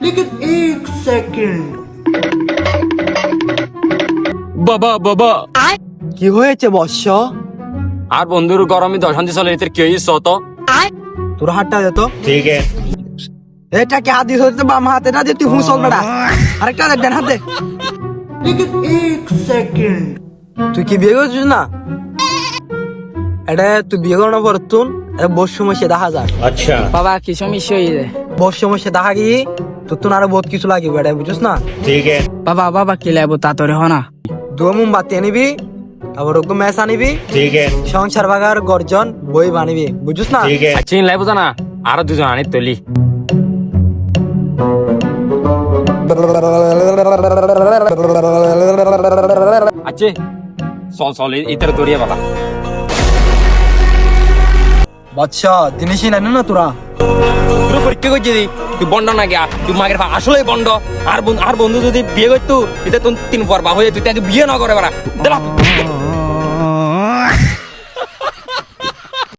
लेकिन एक सेकंड বাবা বাবা কি হয়েছে বৎস? আর বন্ধুর গরমে দশান্তি চলে এতে কি হয়েছে তো তোর হাতটা দে তো। ठीक है। এটা কি হাত দিস হচ্ছে বাম হাতে না যে তুই হুঁসল বেড়া? আরেকটা দে, ডান হাত দে। लेकिन एक सेकंड তুই কি বিয়ে করছিস না? এটা তুই বিয়ে করানোর পর তুন বহু সমস্যা দেখা যায়। अच्छा। বাবা কি সমস্যা হয়েছে? বহু সমস্যা দেখা গিয়ে তোর তুন আরো বহুত কিছু লাগবে এটা বুঝছিস না? ठीक है। বাবা বাবা কি লাগবো তা তোরে হনা? দু মোমবাতি আনিবি, আবার ওকে ম্যাচ আনিবি, ठीक है। সংসার ভাগার গর্জন বই বানিবি বুঝছিস না? ठीक है। চিন লাইব জানা আরো দুজন আনি তলি আছে চল চল ইতার দড়িয়া বালা বৎস জিনিসই নাই না তোরা। পুরো পরীক্ষা করছি তুই বন্ড না গিয়া তুই মাগের আসলে বন্ড আর বন্ধু যদি বিয়ে করতো এটা তুই 3 পর বা হয়ে তুই তাকে বিয়ে না করে বাড়া